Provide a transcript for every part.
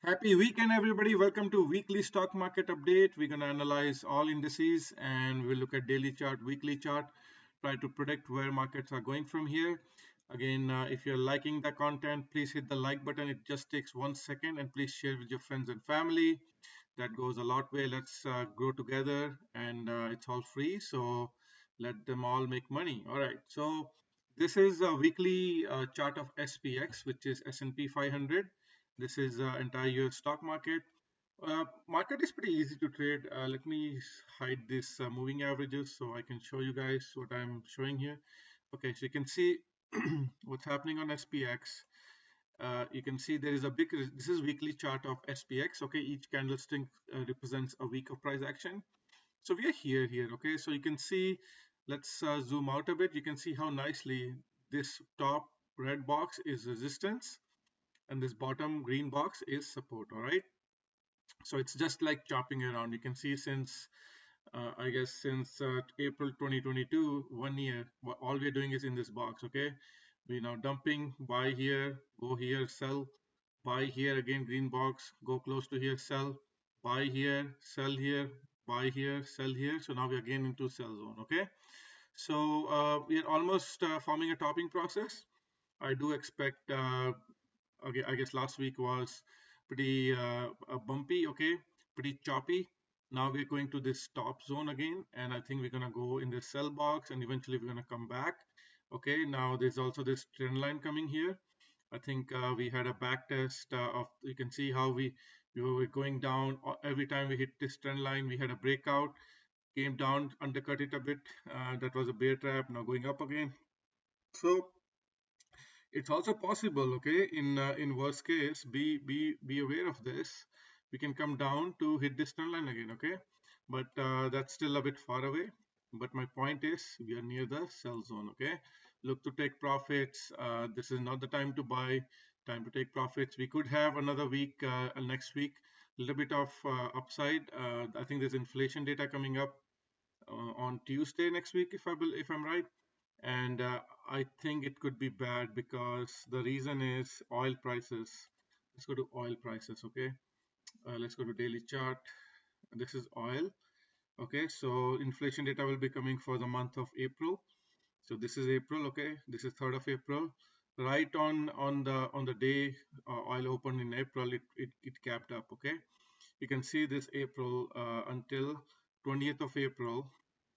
Happy weekend, everybody. Welcome to weekly stock market update. We're going to analyze all indices and we'll look at daily chart, weekly chart, try to predict where markets are going from here. Again, if you're liking the content, please hit the like button. It just takes 1 second and please share with your friends and family. That goes a lot way. Let's grow together and it's all free. So let them all make money. All right. So this is a weekly chart of SPX, which is S&P 500. This is entire US stock market. Market is pretty easy to trade. Let me hide this moving averages so I can show you guys what I'm showing here. Okay, so you can see what's happening on SPX. You can see there is a big, this is weekly chart of SPX. Okay, each candlestick represents a week of price action. So we are here. Okay, so you can see, let's zoom out a bit. You can see how nicely this top red box is resistance and this bottom green box is support. All right, so it's just like chopping around. You can see since I guess since April 2022, 1 year, all we're doing is in this box. Okay, we're now dumping, buy here, go here, sell, buy here again, green box, go close to here, sell, buy here, sell here, buy here, sell here. So now we're again into sell zone. Okay, so we are almost forming a topping process. I do expect okay, I guess last week was pretty bumpy, okay, pretty choppy. Now we're going to this top zone again, and I think we're gonna go in this sell box, and eventually we're gonna come back. Okay, now there's also this trend line coming here. I think we had a back test of, you can see how we were going down every time we hit this trend line. We had a breakout, came down, undercut it a bit. That was a bear trap. Now going up again. So it's also possible, okay, in worst case, be aware of this, we can come down to hit this trend line again. Okay, but that's still a bit far away. But my point is we are near the sell zone. Okay, look to take profits. This is not the time to buy, time to take profits. We could have another week, next week, a little bit of upside. I think there's inflation data coming up on Tuesday next week, if I'm right. And I think it could be bad because the reason is oil prices. Let's go to oil prices. Okay, let's go to daily chart. This is oil. Okay, so inflation data will be coming for the month of April. So this is April. Okay, this is 3rd of April. Right on the day oil opened in April, it capped up. Okay, you can see this April until 20th of April.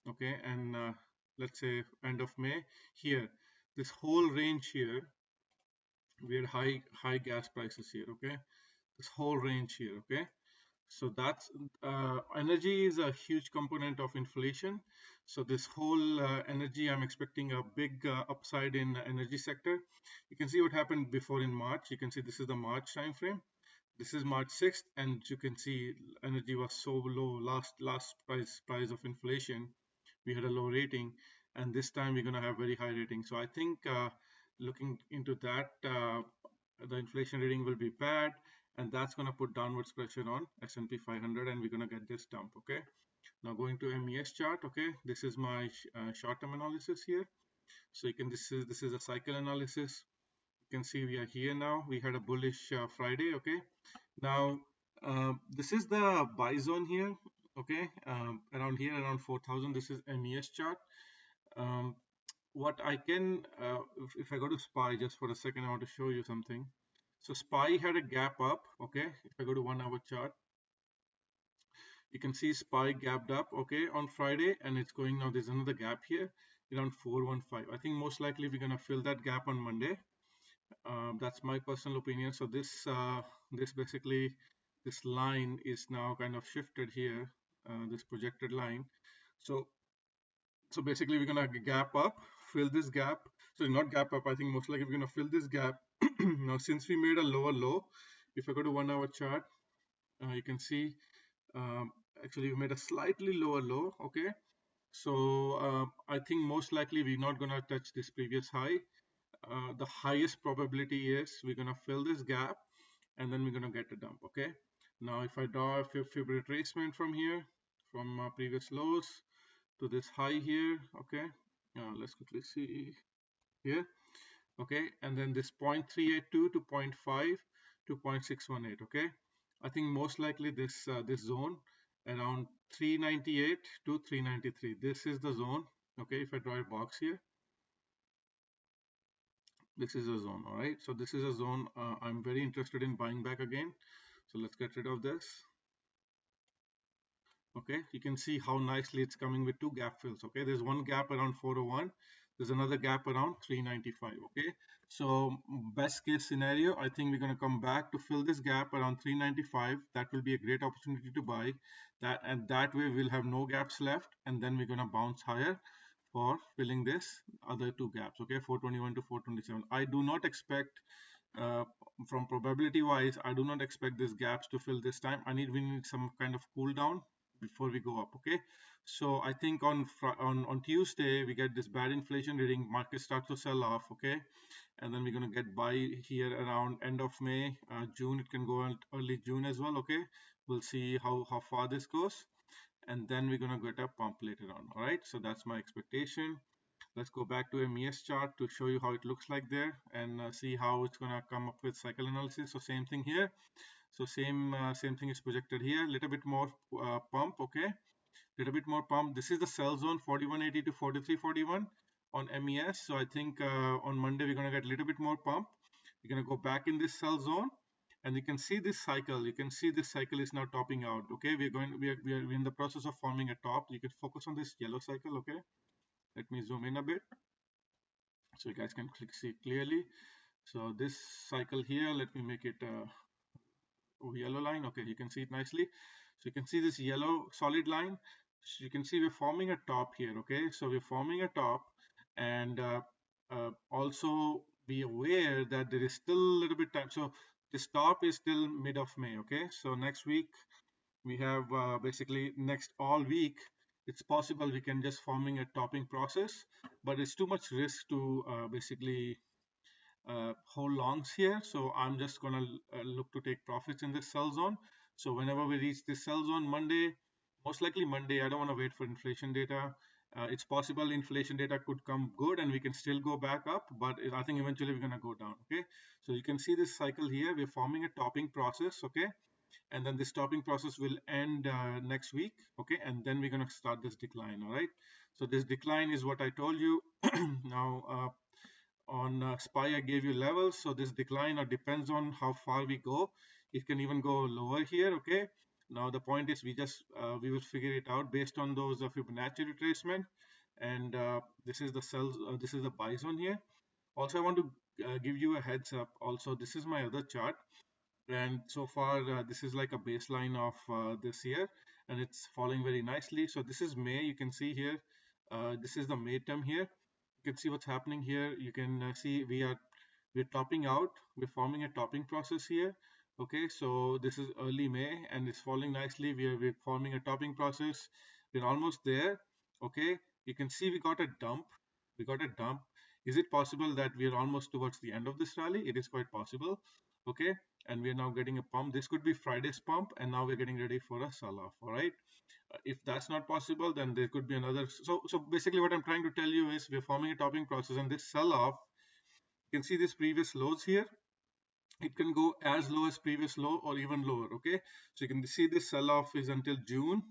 Okay, and let's say end of May. Here, this whole range here, we had high gas prices here. Okay, this whole range here. Okay, so that's energy is a huge component of inflation. So this whole energy, I'm expecting a big upside in the energy sector. You can see what happened before in March. You can see this is the March time frame. This is March 6th, and you can see energy was so low. Last price of inflation, we had a low rating, and this time we're going to have very high rating. So I think looking into that, the inflation reading will be bad, and that's going to put downwards pressure on S&P 500, and we're going to get this dump. Okay, now going to MES chart. Okay, this is my short-term analysis here. So you can, this is a cycle analysis. You can see we are here now. We had a bullish Friday. Okay, now this is the buy zone here. Okay, around here, around 4,000. This is MES chart. um, what I can, if I go to SPY just for a second, I want to show you something. So SPY had a gap up. Okay, if I go to 1 hour chart, you can see SPY gapped up, okay, on Friday, and it's going now. There's another gap here around 415. I think most likely we're gonna fill that gap on Monday. That's my personal opinion. So this basically, this line is now kind of shifted here, this projected line. So basically we're gonna gap up, fill this gap. So not gap up, I think most likely we're gonna fill this gap. Now since we made a lower low, if I go to 1 hour chart, you can see actually we made a slightly lower low. Okay, so I think most likely we're not gonna touch this previous high. The highest probability is we're gonna fill this gap, and then we're gonna get a dump. Okay, now if I draw a fib retracement from here, from previous lows to this high here. Okay, let's quickly see here. Okay, and then this 0.382 to 0.5 to 0.618. Okay, I think most likely this zone around 398 to 393. This is the zone. Okay, if I draw a box here, this is a zone. All right, so this is a zone I'm very interested in buying back again. So let's get rid of this. Okay, you can see how nicely it's coming with two gap fills. Okay, there's one gap around 401, there's another gap around 395. Okay, so best case scenario, I think we're going to come back to fill this gap around 395. That will be a great opportunity to buy that, and that way we'll have no gaps left, and then we're going to bounce higher for filling this other two gaps. Okay, 421 to 427. I do not expect uh, from probability wise, I do not expect these gaps to fill this time. We need some kind of cool down before we go up. Okay, so I think on Tuesday we get this bad inflation reading, market starts to sell off. Okay, and then we're going to get buy here around end of May, June. It can go out early June as well. Okay, we'll see how far this goes, and then we're going to get a pump later on. All right, so that's my expectation. Let's go back to a MES chart to show you how it looks like there, and see how it's going to come up with cycle analysis. So same thing here. So same thing is projected here. Little bit more pump. Okay, little bit more pump. This is the sell zone 4180 to 4341 on MES. So I think on Monday we're going to get a little bit more pump. We're going to go back in this sell zone, and you can see this cycle. You can see this cycle is now topping out. Okay, we're in the process of forming a top. You can focus on this yellow cycle. Okay, let me zoom in a bit so you guys can see clearly. So this cycle here, let me make it yellow line. Okay, you can see it nicely. So you can see this yellow solid line. So you can see we're forming a top here. Okay, so we're forming a top, and also be aware that there is still a little bit time. So this top is still mid of May. Okay, so next week we have basically next all week it's possible we can just forming a topping process, but it's too much risk to basically hold longs here. So I'm just gonna look to take profits in this sell zone. So whenever we reach this sell zone Monday, most likely Monday, I don't want to wait for inflation data. It's possible inflation data could come good and we can still go back up, but I think eventually we're gonna go down. Okay, so you can see this cycle here. We're forming a topping process. Okay, and then this topping process will end next week. Okay, and then we're going to start this decline. All right, so this decline is what I told you. Now on SPY I gave you levels, so this decline depends on how far we go. It can even go lower here. Okay, now the point is we will figure it out based on those Fibonacci retracement, and this is the sells, this is the buy zone here. Also I want to give you a heads up. Also, this is my other chart, and so far this is like a baseline of this year, and it's falling very nicely. So this is May. You can see here, this is the May term here. You can see what's happening here. You can see we're topping out. We're forming a topping process here. Okay, so this is early May and it's falling nicely. We're forming a topping process. We're almost there. Okay, you can see we got a dump. We got a dump. Is it possible that we're almost towards the end of this rally? It is quite possible. Okay, and we're now getting a pump. This could be Friday's pump, and now we're getting ready for a sell-off. All right, if that's not possible, then there could be another. So basically what I'm trying to tell you is we're forming a topping process, and this sell-off, you can see these previous lows here. It can go as low as previous low or even lower. Okay, so you can see this sell-off is until June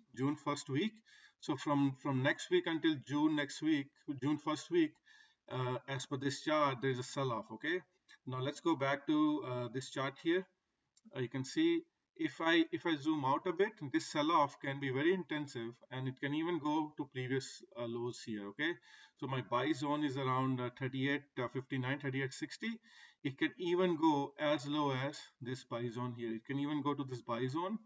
first week. So from next week until June next week, June first week, as per this chart, there is a sell-off. Okay, now let's go back to this chart here. You can see if I zoom out a bit, this sell-off can be very intensive, and it can even go to previous lows here. Okay, so my buy zone is around 38.59, 38.60. It can even go as low as this buy zone here. It can even go to this buy zone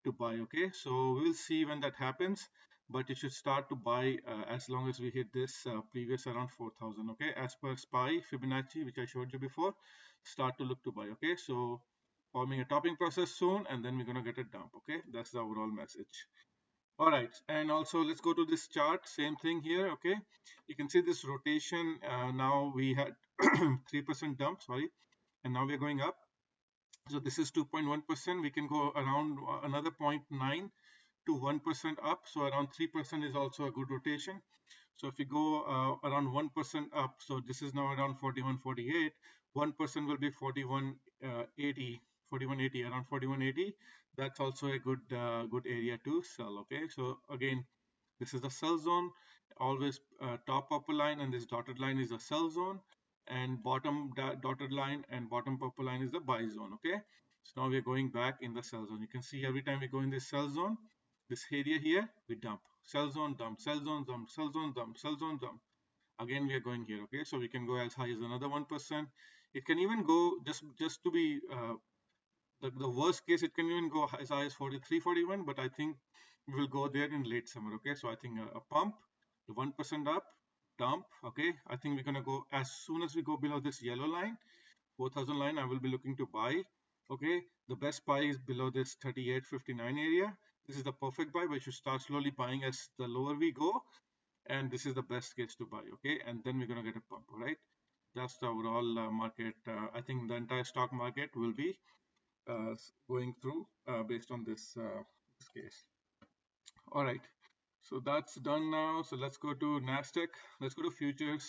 to buy. Okay, so we'll see when that happens, but you should start to buy as long as we hit this previous around 4,000. Okay, as per SPY Fibonacci, which I showed you before, start to look to buy. Okay, so forming a topping process soon, and then we're going to get a dump. Okay, that's the overall message. All right, and also let's go to this chart. Same thing here. Okay, you can see this rotation. Now we had 3% dump, sorry, and now we're going up. So this is 2.1%. We can go around another 0.9 to 1% up. So around 3% is also a good rotation. So if we go around 1% up, so this is now around 41.48. 1% will be 41.80. 4180, around 4180. That's also a good area to sell. Okay, so again, this is the sell zone. Always top upper line and this dotted line is the sell zone, and bottom dotted line and bottom purple line is the buy zone. Okay, so now we're going back in the sell zone. You can see every time we go in this sell zone, this area here, we dump. Sell zone, dump, sell zone, dump, sell zone, dump, sell zone, dump. Again, we are going here. Okay, so we can go as high as another 1%. It can even go just to be the worst case, it can even go as high as 43, 41, but I think we will go there in late summer. Okay, so I think a pump, the 1% up, dump. Okay, I think we're gonna go as soon as we go below this yellow line, 4,000 line. I will be looking to buy. Okay, the best buy is below this 38.59 area. This is the perfect buy, but you should start slowly buying as the lower we go, and this is the best case to buy. Okay, and then we're gonna get a pump. All right, that's the overall market. I think the entire stock market will be going through based on this case. All right, so that's done now. So let's go to Nasdaq. Let's go to futures.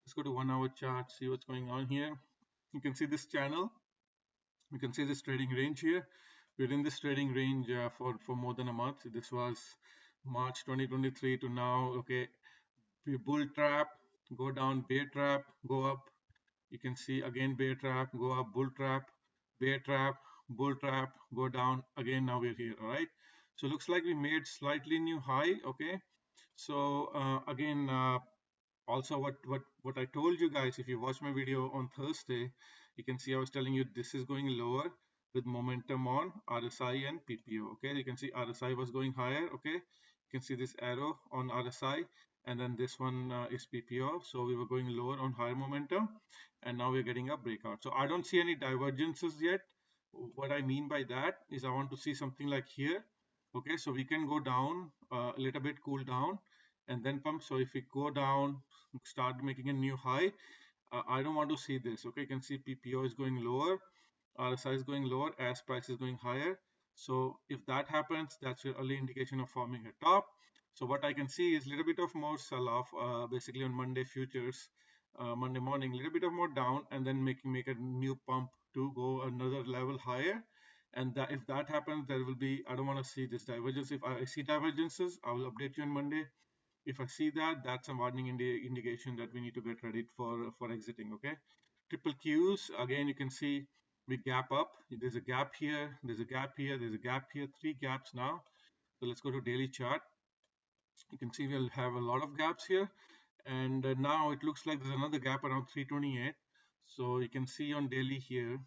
Let's go to 1 hour chart, see what's going on here. You can see this channel. You can see this trading range here. We're in this trading range for more than a month. This was March 2023 to now. Okay, bull trap, go down, bear trap, go up. You can see again bear trap, go up, bull trap, bear trap, bull trap, go down. Again, now we're here. All right, so looks like we made slightly new high. Okay, so again, also what I told you guys, if you watch my video on Thursday, you can see I was telling you this is going lower with momentum on RSI and PPO. Okay, you can see RSI was going higher. Okay, you can see this arrow on RSI, and then this one is PPO. So we were going lower on higher momentum, and now we're getting a breakout. So I don't see any divergences yet. What I mean by that is I want to see something like here. Okay, so we can go down a little bit, cool down, and then pump. So if we go down, start making a new high, I don't want to see this. Okay, you can see PPO is going lower, RSI is going lower as price is going higher. So if that happens, that's your early indication of forming a top. So what I can see is a little bit of more sell-off, basically on Monday futures, Monday morning, a little bit of more down, and then make a new pump to go another level higher. And that if that happens, there will be, I don't want to see this divergence. If I see divergences, I will update you on Monday. If I see that, that's a warning indication that we need to get ready for exiting. Okay, triple Qs, again you can see we gap up. There's a gap here, there's a gap here, there's a gap here, 3 gaps now. So let's go to daily chart. You can see we'll have a lot of gaps here, and now it looks like there's another gap around 328. So you can see on daily here,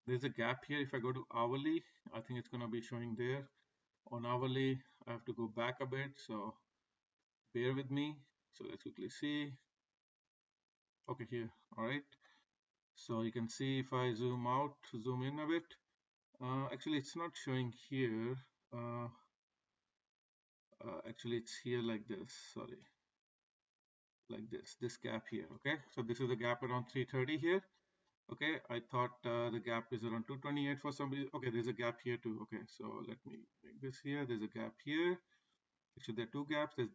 there's a gap here. If I go to hourly, I think it's going to be showing there. On hourly, I have to go back a bit, so bear with me. So let's quickly see. Okay, here. All right, so you can see if I zoom out, zoom in a bit, actually it's not showing here. Actually it's here like this, sorry, like this gap here. Okay, so this is the gap around 330 here. Okay, I thought the gap is around 228 for somebody. Okay, there's a gap here too. Okay, so let me make this here. There's a gap here. Actually there are 2 gaps. There's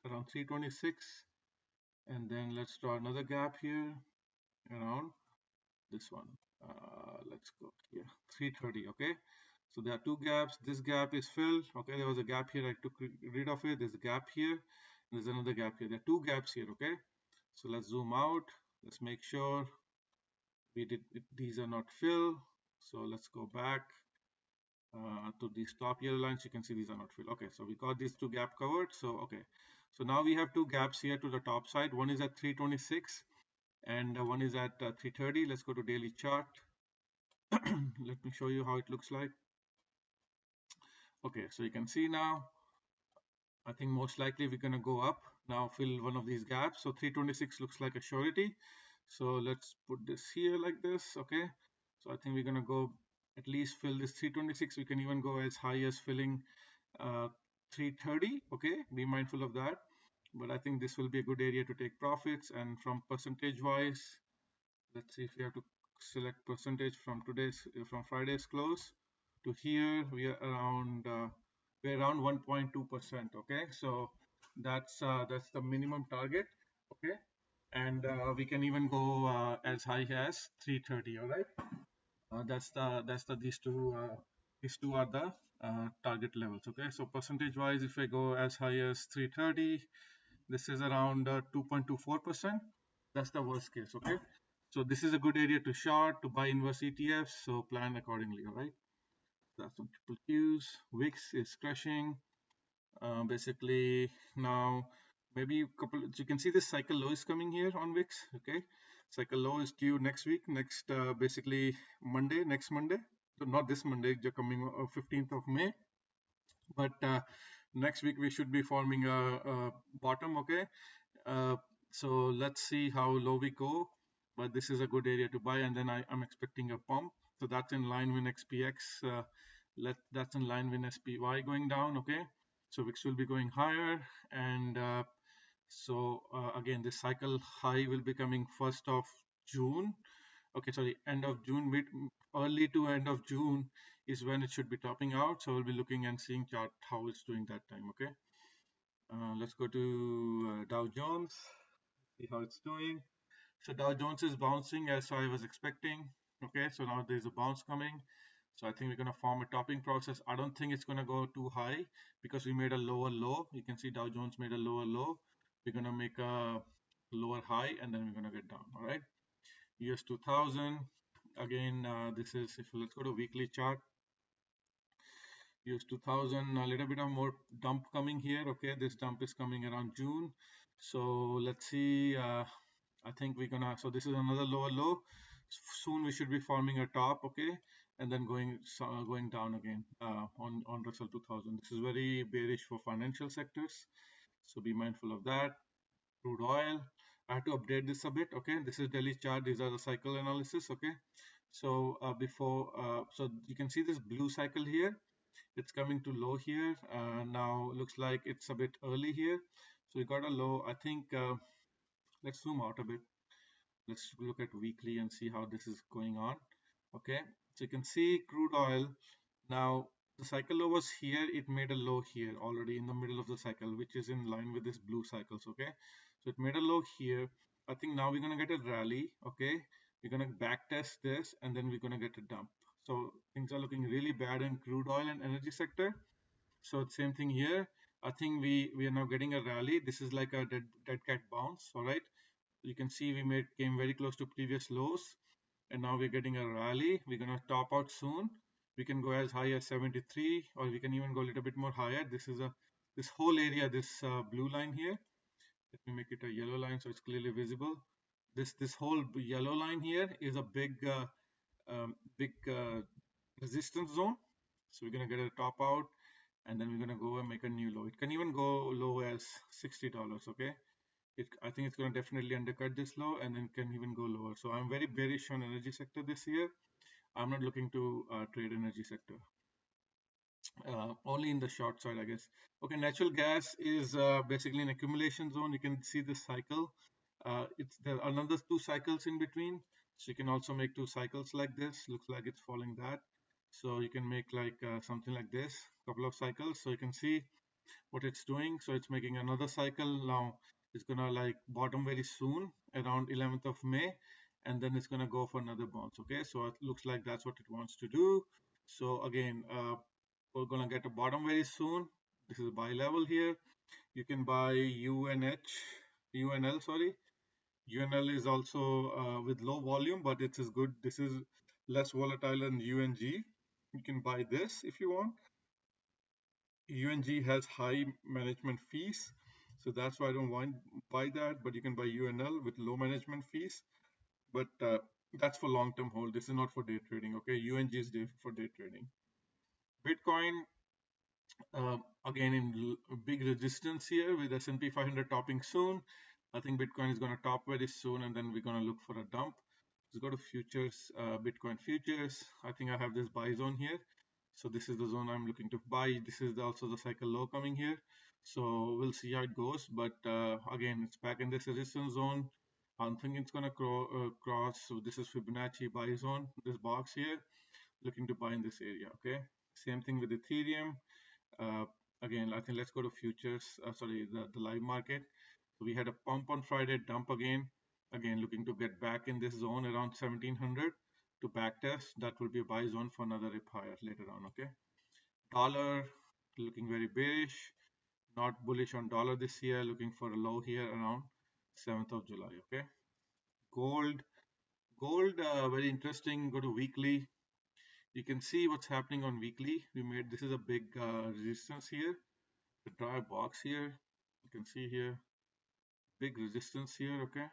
around 326, and then let's draw another gap here around this one. Let's go here, 330. Okay, so there are 2 gaps. This gap is filled. Okay, there was a gap here, I took rid of it. There's a gap here, there's another gap here. There are 2 gaps here. Okay, so let's zoom out. Let's make sure these are not filled. So let's go back to these top yellow lines. You can see these are not filled. Okay, so we got these 2 gap covered. So okay, so now we have 2 gaps here to the top side. One is at 326 and one is at 330. Let's go to daily chart. Let me show you how it looks like. Okay, so you can see now, I think most likely we're going to go up now, fill one of these gaps. So 326 looks like a surety. So let's put this here like this. Okay, so I think we're going to go at least fill this 326. We can even go as high as filling 330. Okay, be mindful of that, but I think this will be a good area to take profits. And from percentage wise, let's see if we have to select percentage from Friday's close to here. We are around we're around 1.2%. Okay, so that's the minimum target. Okay, and we can even go as high as 330. All right, These two are the target levels. Okay, so percentage wise, if I go as high as 330, this is around 2.24%. That's the worst case. Okay, so this is a good area to short, to buy inverse ETFs. So plan accordingly. All right, that's on triple Qs. VIX is crashing. Basically now maybe a couple. You can see this cycle low is coming here on VIX. Okay, cycle low is due next week, next basically Monday, next Monday. So not this Monday, the coming 15th of May, but next week we should be forming a bottom. Okay, uh, so let's see how low we go, but this is a good area to buy, and then I'm expecting a pump. So that's in line with XPX. That's in line with SPY going down. Okay, so VIX will be going higher, and again, this cycle high will be coming 1st of June. Okay, sorry, end of June, early to end of June is when it should be topping out. So we'll be looking and seeing chart how it's doing that time. Okay, let's go to Dow Jones, see how it's doing. So Dow Jones is bouncing as I was expecting. Okay, so now there's a bounce coming. So I think we're going to form a topping process. I don't think it's going to go too high because we made a lower low. You can see Dow Jones made a lower low. We're going to make a lower high and then we're going to get down. All right. US 2000. Again, this is, if let's go to weekly chart. US 2000, a little bit of more dump coming here. Okay, this dump is coming around June. So let's see. I think we're gonna. So this is another lower low. Soon we should be forming a top. Okay, and then going down again on Russell 2000. This is very bearish for financial sectors. So be mindful of that. Crude oil. I have to update this a bit. Okay, this is daily chart. These are the cycle analysis. Okay, so so you can see this blue cycle here. It's coming to low here. Now looks like it's a bit early here. So we got a low. I think let's zoom out a bit. Let's look at weekly and see how this is going on. Okay, so you can see crude oil. Now the cycle low was here. It made a low here already in the middle of the cycle, which is in line with this blue cycles. Okay, so it made a low here. I think now we're gonna get a rally. Okay, we're gonna back test this and then we're gonna get a dump. So things are looking really bad in crude oil and energy sector. So same thing here. I think we are now getting a rally. This is like a dead cat bounce. All right. You can see we came very close to previous lows, and now we're getting a rally. We're gonna top out soon. We can go as high as 73, or we can even go a little bit more higher. This whole area, this blue line here. Let me make it a yellow line so it's clearly visible. This whole yellow line here is a big resistance zone. So we're gonna get a top out, and then we're gonna go and make a new low. It can even go low as $60. Okay, I think it's gonna definitely undercut this low, and then can even go lower. So I'm very bearish on energy sector this year. I'm not looking to trade energy sector, only in the short side, I guess. Okay, natural gas is basically an accumulation zone. You can see this cycle. It's there are another two cycles in between, so you can also make two cycles like this. Looks like it's following that. So you can make like something like this, couple of cycles. So you can see what it's doing. So it's making another cycle now. It's gonna like bottom very soon around 11th of May, and then it's gonna go for another bounce. Okay, so it looks like that's what it wants to do. So again, we're gonna get a bottom very soon. This is a buy level here. You can buy UNL, sorry. UNL is also with low volume, but it is good. This is less volatile than UNG. You can buy this if you want. UNG has high management fees, so that's why I don't want buy that. But you can buy UNL with low management fees. But that's for long-term hold. This is not for day trading. Okay, UNG is for day trading. Bitcoin again in big resistance here with S&P 500 topping soon. I think Bitcoin is going to top very soon, and then we're going to look for a dump. Let's go to futures, Bitcoin futures. I think I have this buy zone here. So this is the zone I'm looking to buy. This is also the cycle low coming here. So we'll see how it goes. But again, it's back in this resistance zone. I don't think it's going to cross. So this is Fibonacci buy zone, this box here. Looking to buy in this area. Okay. Same thing with Ethereum. Uh, Again, I think let's go to futures. Sorry, the live market. So we had a pump on Friday, dump again. Again, looking to get back in this zone around 1700. to back test. That will be a buy zone for another rip higher later on. Okay. Dollar looking very bearish, not bullish on dollar this year, looking for a low here around 7th of July. Okay. Gold, very interesting. Go to weekly. You can see what's happening on weekly. We made this is a big resistance here, the dry box here. You can see here big resistance here. Okay,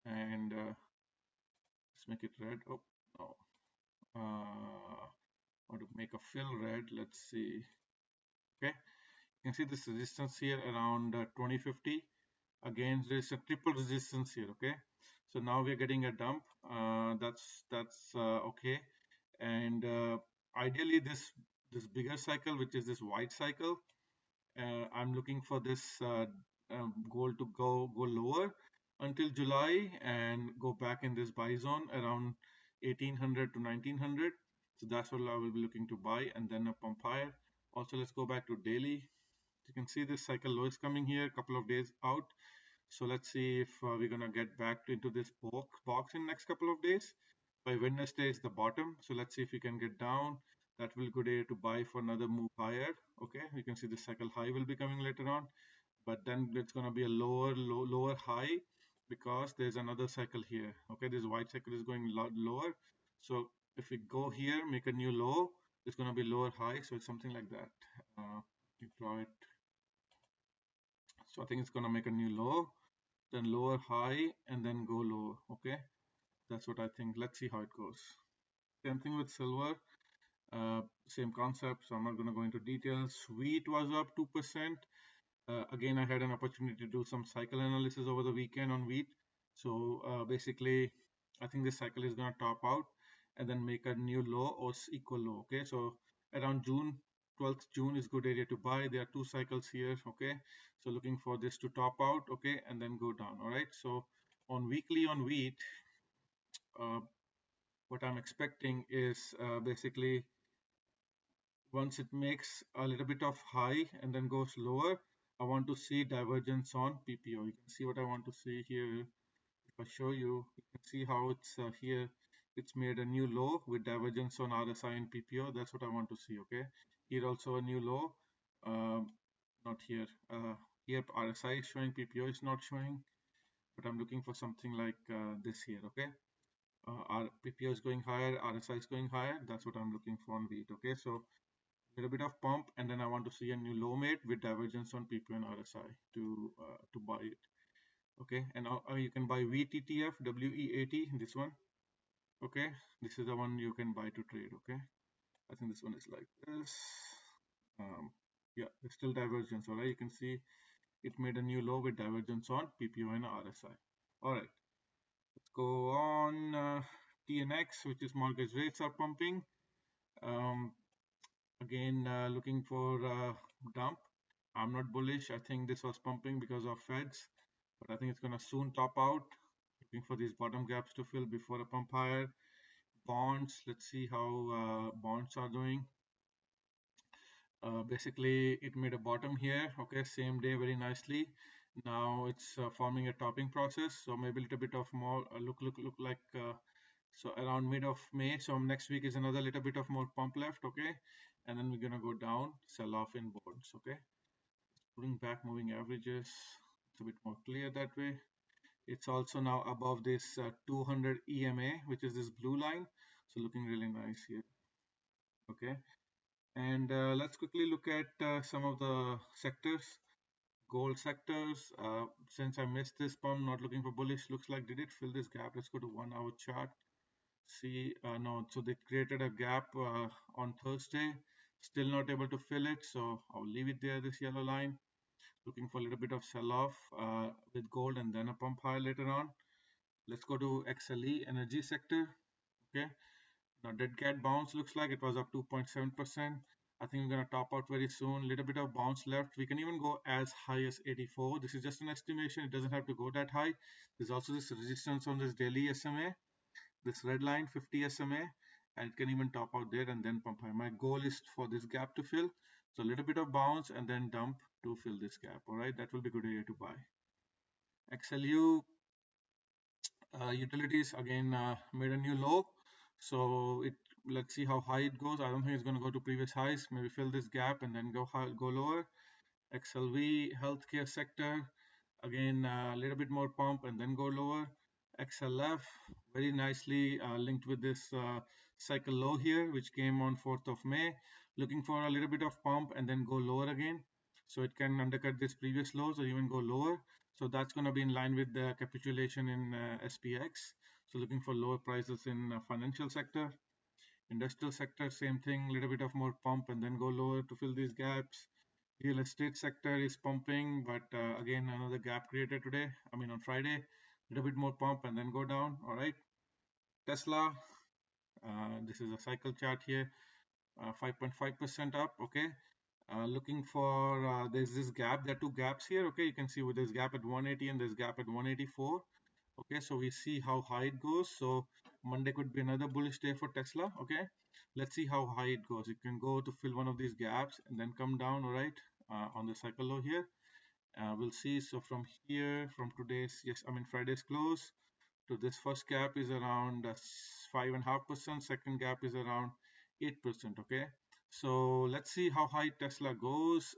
and let's make it red. Oh no, want to make a fill red. Let's see. Okay, you can see this resistance here around 2050. Again, there's a triple resistance here. Okay, so now we're getting a dump. That's okay, and ideally this bigger cycle, which is this white cycle, I'm looking for this goal to go lower until July and go back in this buy zone around 1800 to 1900. So that's what I will be looking to buy, and then a pump higher. Also, let's go back to daily. You can see this cycle low is coming here, a couple of days out. So let's see if we're gonna get back into this box in next couple of days. By Wednesday is the bottom. So let's see if we can get down. That will good area to buy for another move higher. Okay, you can see the cycle high will be coming later on, but then it's gonna be a lower high because there's another cycle here. Okay, this white cycle is going lower. So if we go here, make a new low, it's gonna be lower high. So it's something like that. You draw it. So I think it's gonna make a new low, then lower high, and then go low. Okay, that's what I think. Let's see how it goes. Same thing with silver, same concept, so I'm not going to go into details. Wheat was up 2%. Again, I had an opportunity to do some cycle analysis over the weekend on wheat. So basically, I think this cycle is going to top out and then make a new low or equal low. Okay, so around June 12th June is good area to buy. There are two cycles here. Okay, so looking for this to top out. Okay, and then go down. All right, so on weekly on wheat, what I'm expecting is basically once it makes a little bit of high and then goes lower, I want to see divergence on PPO. You can see what I want to see here. If I show you, you can see how it's here. It's made a new low with divergence on RSI and PPO. That's what I want to see. Okay. Here also a new low. Not here. Here RSI is showing, PPO is not showing. But I'm looking for something like this here. Okay. Our PPO is going higher, RSI is going higher. That's what I'm looking for on wheat. Okay. So little bit of pump, and then I want to see a new low made with divergence on PP and RSI to buy it. Okay, and you can buy VTTF WE80, this one. Okay, this is the one you can buy to trade. Okay, I think this one is like this. Yeah, there's still divergence. All right, you can see it made a new low with divergence on PPO and RSI. All right, let's go on. TNX, which is mortgage rates are pumping. Again, looking for dump. I'm not bullish. I think this was pumping because of Feds, but I think it's going to soon top out. Looking for these bottom gaps to fill before a pump higher. Bonds, let's see how bonds are doing. Basically, it made a bottom here. Okay, same day very nicely. Now it's forming a topping process. So maybe a little bit of more look like so around mid of May. So next week is another little bit of more pump left. Okay, and then we're gonna go down, sell off in bonds. Okay, putting back moving averages. It's a bit more clear that way. It's also now above this 200 EMA, which is this blue line. So looking really nice here. Okay, and let's quickly look at some of the sectors. Gold sectors. Since I missed this pump, not looking for bullish. Looks like did it fill this gap? Let's go to 1 hour chart. See, no, so they created a gap on Thursday, still not able to fill it, so I'll leave it there, this yellow line. Looking for a little bit of sell-off with gold and then a pump high later on. Let's go to XLE energy sector. Okay, now dead cat bounce looks like it was up 2.7%. I think we're going to top out very soon. Little bit of bounce left. We can even go as high as 84. This is just an estimation. It doesn't have to go that high. There's also this resistance on this daily SMA. This red line 50 SMA, and it can even top out there and then pump high. My goal is for this gap to fill, so a little bit of bounce and then dump to fill this gap. All right, that will be good area to buy. XLU utilities again made a new low, So let's see how high it goes. I don't think it's going to go to previous highs. Maybe fill this gap and then go high, go lower. XLV healthcare sector, again a little bit more pump and then go lower. XLF very nicely linked with this cycle low here, which came on 4th of May, looking for a little bit of pump and then go lower again. So it can undercut this previous lows or even go lower. So that's going to be in line with the capitulation in SPX. So looking for lower prices in financial sector. Industrial sector, same thing, little bit of more pump and then go lower to fill these gaps. Real estate sector is pumping, but again, another gap created today. I mean, on Friday, a little bit more pump and then go down. All right. Tesla, this is a cycle chart here, 5.5% up. Okay. Looking for, there's this gap. There are two gaps here. Okay. You can see with this gap at 180 and this gap at 184. Okay. So we see how high it goes. So Monday could be another bullish day for Tesla. Okay. Let's see how high it goes. It can go to fill one of these gaps and then come down. All right. On the cycle low here. We'll see. So from here, from today's, Friday's close to this first gap is around 5.5%. Second gap is around 8%. Okay. So let's see how high Tesla goes.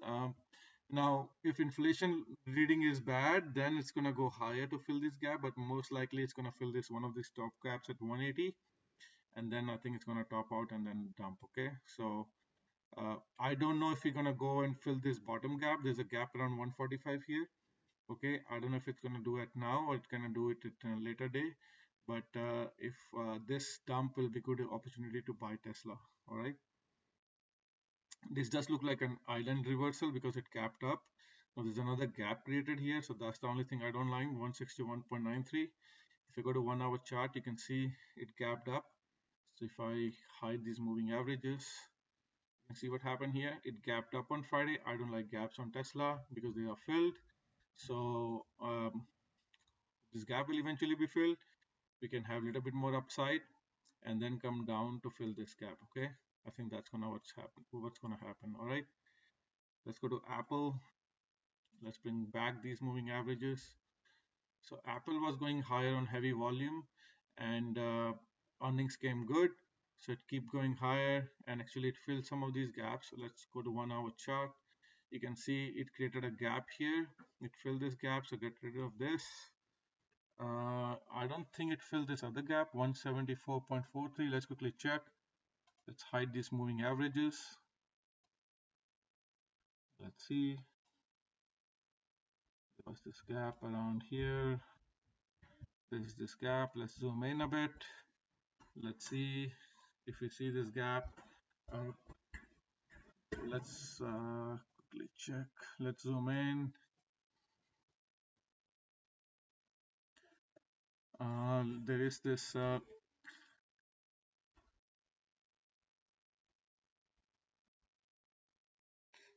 Now, if inflation reading is bad, then it's going to go higher to fill this gap, but most likely it's going to fill this one of these top gaps at 180. And then I think it's going to top out and then dump. Okay. So I don't know if we're going to go and fill this bottom gap. There's a gap around 145 here. Okay, I don't know if it's going to do it now or it's going to do it at a later day. But if this dump will be good opportunity to buy Tesla. All right. This does look like an island reversal because it gapped up. Now there's another gap created here. So that's the only thing I don't like, 161.93. If you go to 1 hour chart, you can see it gapped up. So if I hide these moving averages, and see what happened here. It gapped up on Friday. I don't like gaps on Tesla because they are filled. So this gap will eventually be filled. We can have a little bit more upside and then come down to fill this gap. Okay, I think that's gonna what's gonna happen. All right, let's go to Apple. Let's bring back these moving averages. So Apple was going higher on heavy volume and earnings came good. So it keep going higher and actually it filled some of these gaps. So let's go to 1 hour chart. You can see it created a gap here. It filled this gap, so get rid of this. I don't think it filled this other gap, 174.43. Let's quickly check. Let's hide these moving averages. Let's see. There was this gap around here. There's this gap. Let's zoom in a bit. Let's see if we see this gap. Let's quickly check. Let's zoom in. There is this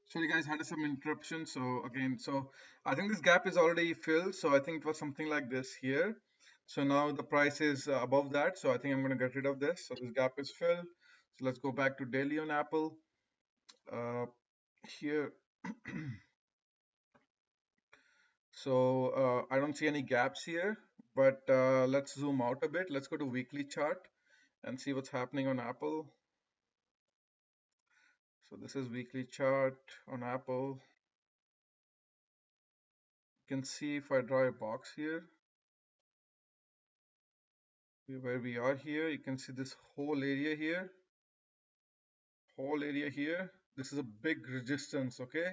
sorry guys, had some interruption. So again, so I think this gap is already filled. So I think it was something like this here. So now the price is above that. So I think I'm going to get rid of this. So this gap is filled. So let's go back to daily on Apple. Here. So I don't see any gaps here, but let's zoom out a bit. Let's go to weekly chart and see what's happening on Apple. So this is weekly chart on Apple. You can see if I draw a box here, where we are here, you can see this whole area here. This is a big resistance, okay?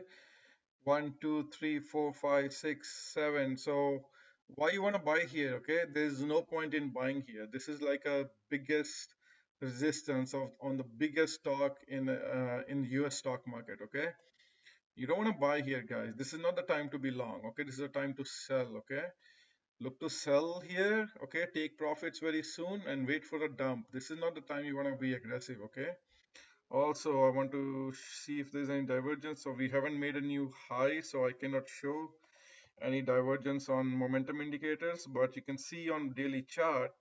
1, 2, 3, 4, 5, 6, 7. So why you want to buy here, okay? There's no point in buying here. This is like a biggest resistance on the biggest stock in the US stock market, okay? You don't want to buy here, guys. This is not the time to be long, okay? This is the time to sell, okay? Look to sell here, okay? Take profits very soon and wait for a dump. This is not the time you want to be aggressive, okay? Also, I want to see if there's any divergence. So we haven't made a new high, so I cannot show any divergence on momentum indicators, but you can see on daily chart,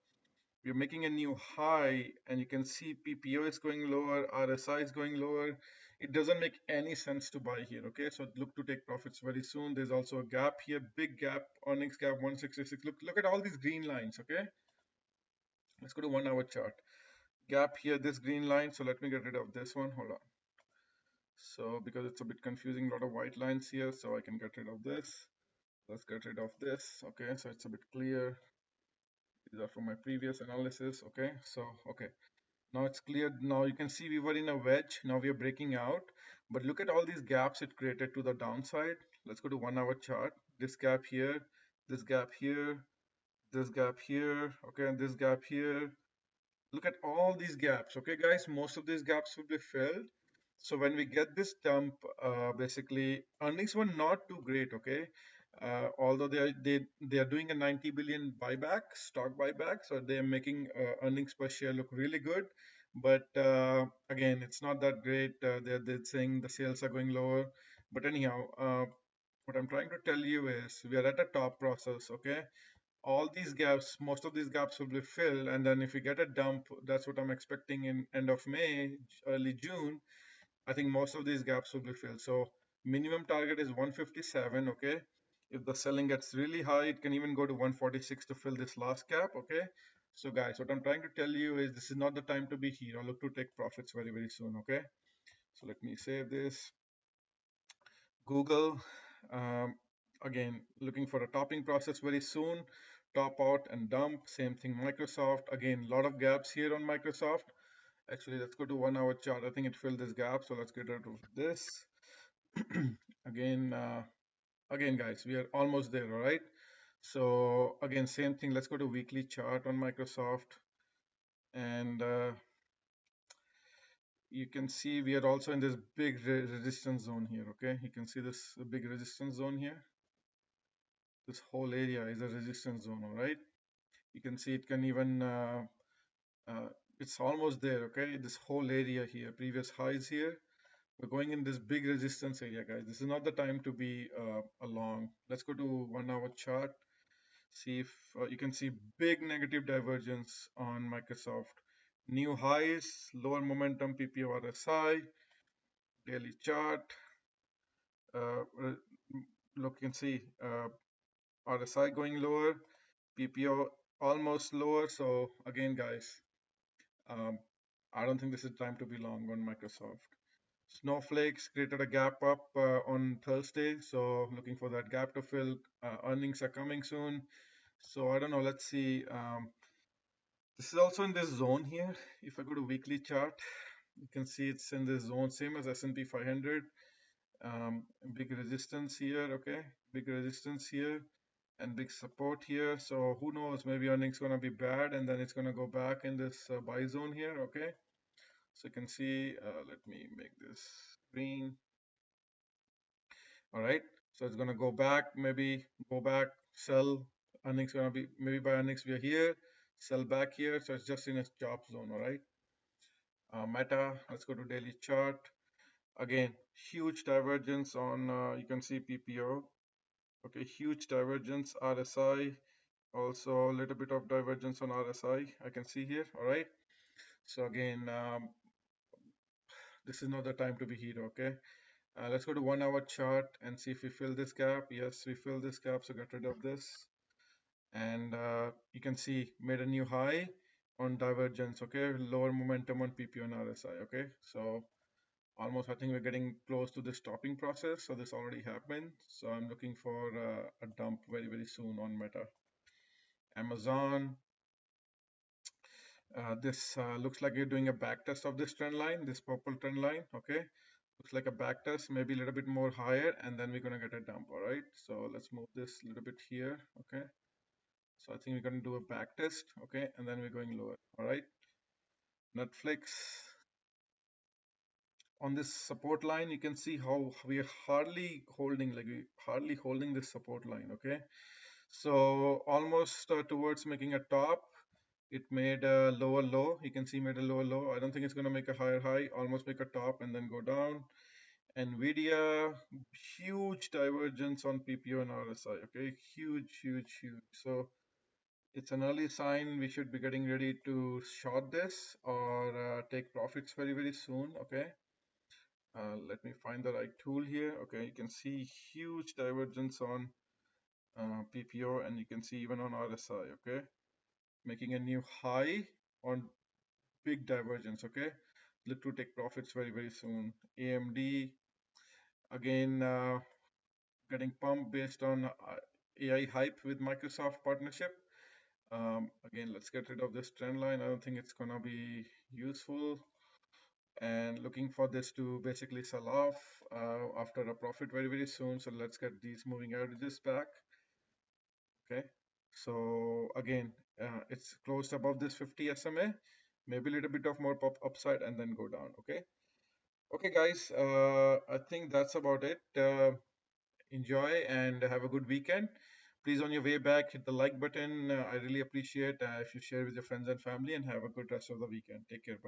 we're making a new high and you can see PPO is going lower, RSI is going lower. It doesn't make any sense to buy here, okay? So look to take profits very soon. There's also a gap here, big gap, earnings gap 166. Look at all these green lines, okay? Let's go to 1 hour chart. gap here, this green line. So let me get rid of this one. Hold on. So because it's a bit confusing, a lot of white lines here, so I can get rid of this. Let's get rid of this. Okay, so it's a bit clear. These are from my previous analysis. Okay, so okay, now it's clear. Now you can see we were in a wedge. Now we are breaking out. But look at all these gaps it created to the downside. Let's go to 1 hour chart. This gap here, this gap here, this gap here, okay, and this gap here. Look at all these gaps. Okay, guys, most of these gaps will be filled. So when we get this dump, basically earnings were not too great. Okay, although they are doing a 90 billion buyback, stock buyback, so they're making earnings per share look really good. But again, it's not that great. They're saying the sales are going lower. But anyhow, what I'm trying to tell you is we are at a top process. Okay, all these gaps, most of these gaps will be filled, and then if we get a dump, that's what I'm expecting in end of May, early June. I think most of these gaps will be filled. So minimum target is 157. Okay, if the selling gets really high, it can even go to 146 to fill this last gap. Okay, so guys, what I'm trying to tell you is this is not the time to be here. I look to take profits very soon. Okay, so let me save this. Google, um, again, looking for a topping process very soon. Top out and dump. Same thing, Microsoft. Again, a lot of gaps here on Microsoft. Actually, let's go to 1 hour chart. I think it filled this gap, so let's get rid of this. again, again, guys, we are almost there, all right? So again, same thing. Let's go to weekly chart on Microsoft, and you can see we are also in this big resistance zone here. Okay, you can see this big resistance zone here. This whole area is a resistance zone, all right? You can see it can even uh, it's almost there. Okay, this whole area here, previous highs here, we're going in this big resistance area, guys. This is not the time to be along. Let's go to 1 hour chart. See if you can see big negative divergence on Microsoft. New highs, lower momentum PPO RSI, daily chart. Look, you can see RSI going lower, PPO almost lower. So again, guys, um, I don't think this is time to be long on Microsoft. Snowflakes created a gap up on Thursday, so looking for that gap to fill. Earnings are coming soon, so I don't know. Let's see. This is also in this zone here. If I go to weekly chart, you can see it's in this zone, same as S&P 500. Big resistance here, okay? Big resistance here and big support here. So who knows? Maybe earnings gonna be bad, and then it's gonna go back in this buy zone here, okay? So you can see. Let me make this green. All right, so it's gonna go back, maybe go back, sell. Earnings gonna be maybe by earnings we are here, sell back here. So it's just in a chop zone. All right. Meta. Let's go to daily chart. Again, huge divergence on. You can see PPO. Okay, huge divergence. RSI. Also a little bit of divergence on RSI. I can see here. All right. So again, this is not the time to be here. Okay. Let's go to 1 hour chart and see if we fill this gap. Yes, we fill this gap, so get rid of this. And you can see made a new high on divergence. Okay, lower momentum on PPO and RSI. Okay, so almost I think we're getting close to the stopping process. So this already happened. So I'm looking for a dump very soon on Meta. Amazon. This looks like you're doing a back test of this trend line, this purple trend line. Okay, looks like a back test, maybe a little bit more higher, and then we're gonna get a dump. All right, so let's move this a little bit here. Okay, so I think we're going to do a back test, okay, and then we're going lower. All right, Netflix. On this support line, you can see how we are hardly holding, like we hardly holding this support line, okay. So almost towards making a top. It made a lower low. You can see made a lower low. I don't think it's going to make a higher high. Almost make a top and then go down. Nvidia, huge divergence on PPO and RSI, okay, huge. So it's an early sign we should be getting ready to short this or take profits very soon. Okay, let me find the right tool here. Okay, you can see huge divergence on PPO, and you can see even on RSI. Okay, making a new high on big divergence. Okay, look to take profits very, very soon. AMD again getting pumped based on AI hype with Microsoft partnership. Again, let's get rid of this trend line. I don't think it's gonna be useful. And looking for this to basically sell off after a profit very, very soon. So let's get these moving averages back. Okay. So again, it's closed above this 50 SMA, maybe a little bit of more pop upside and then go down. Okay. Okay, guys. I think that's about it. Enjoy and have a good weekend. Please, on your way back, hit the like button. I really appreciate if you share with your friends and family and have a good rest of the weekend. Take care. Bye.